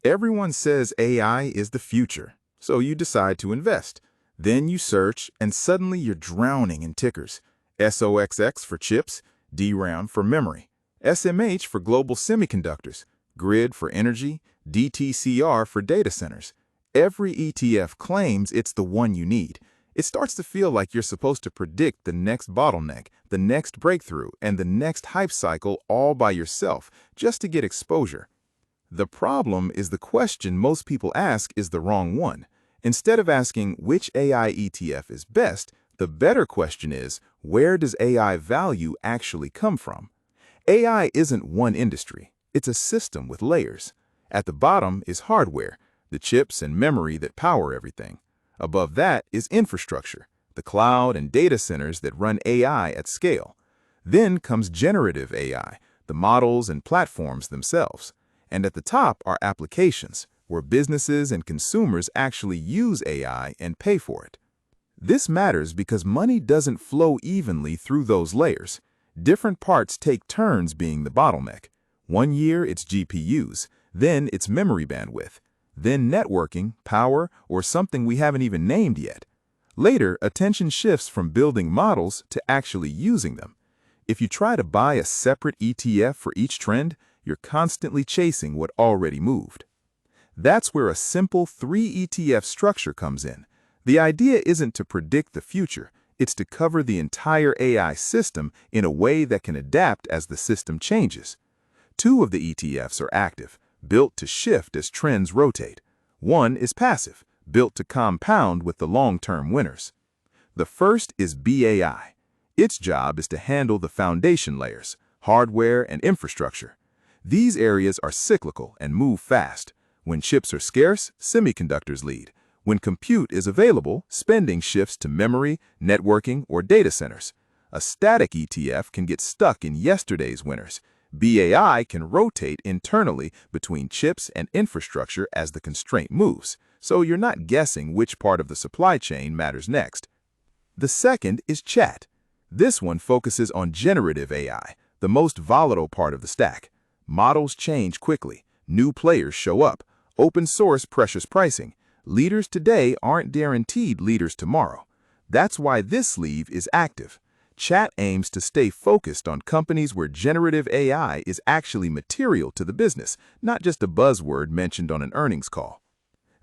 Everyone says AI is the future, so you decide to invest. Then you search, and suddenly you're drowning in tickers. SOXX for chips, DRAM for memory, SMH for global semiconductors, GRID for energy, DTCR for data centers. Every ETF claims it's the one you need. It starts to feel like you're supposed to predict the next bottleneck, the next breakthrough, and the next hype cycle all by yourself, just to get exposure. The problem is the question most people ask is the wrong one. Instead of asking which AI ETF is best, the better question is, where does AI value actually come from? AI isn't one industry. It's a system with layers. At the bottom is hardware, the chips and memory that power everything. Above that is infrastructure, the cloud and data centers that run AI at scale. Then comes generative AI, the models and platforms themselves. And at the top are applications, where businesses and consumers actually use AI and pay for it. This matters because money doesn't flow evenly through those layers. Different parts take turns being the bottleneck. One year it's GPUs, then it's memory bandwidth, then networking, power, or something we haven't even named yet. Later, attention shifts from building models to actually using them. If you try to buy a separate ETF for each trend, you're constantly chasing what already moved. That's where a simple 3 ETF structure comes in. The idea isn't to predict the future, it's to cover the entire AI system in a way that can adapt as the system changes. 2 of the ETFs are active, built to shift as trends rotate. 1 is passive, built to compound with the long-term winners. The first is BAI. Its job is to handle the foundation layers, hardware and infrastructure. These areas are cyclical and move fast. When chips are scarce, semiconductors lead. When compute is available, spending shifts to memory, networking, or data centers. A static ETF can get stuck in yesterday's winners. BAI can rotate internally between chips and infrastructure as the constraint moves, so you're not guessing which part of the supply chain matters next. The second is chat. This one focuses on generative AI, the most volatile part of the stack. Models change quickly, new players show up, open source pressures pricing. Leaders today aren't guaranteed leaders tomorrow. That's why this sleeve is active. Chat aims to stay focused on companies where generative AI is actually material to the business, not just a buzzword mentioned on an earnings call.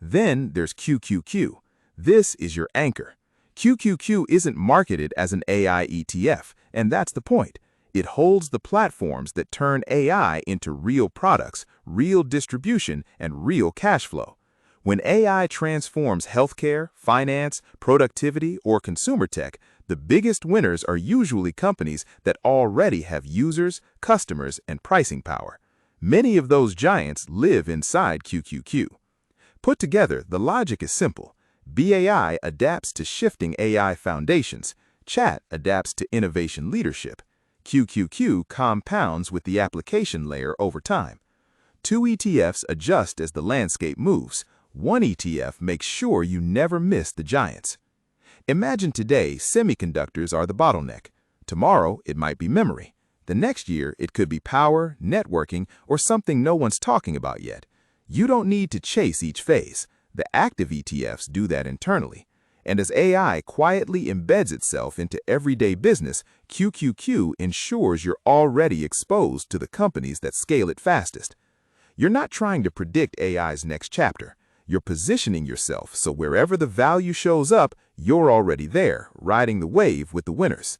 Then there's QQQ. This is your anchor. QQQ isn't marketed as an AI ETF, and that's the point. It holds the platforms that turn AI into real products, real distribution, and real cash flow. When AI transforms healthcare, finance, productivity, or consumer tech, the biggest winners are usually companies that already have users, customers, and pricing power. Many of those giants live inside QQQ. Put together, the logic is simple. BAI adapts to shifting AI foundations. Chat adapts to innovation leadership. QQQ compounds with the application layer over time. 2 ETFs adjust as the landscape moves. 1 ETF makes sure you never miss the giants. Imagine today semiconductors are the bottleneck. Tomorrow it might be memory. The next year it could be power, networking, or something no one's talking about yet. You don't need to chase each phase. The active ETFs do that internally. And as AI quietly embeds itself into everyday business, QQQ ensures you're already exposed to the companies that scale it fastest. You're not trying to predict AI's next chapter. You're positioning yourself so wherever the value shows up, you're already there, riding the wave with the winners.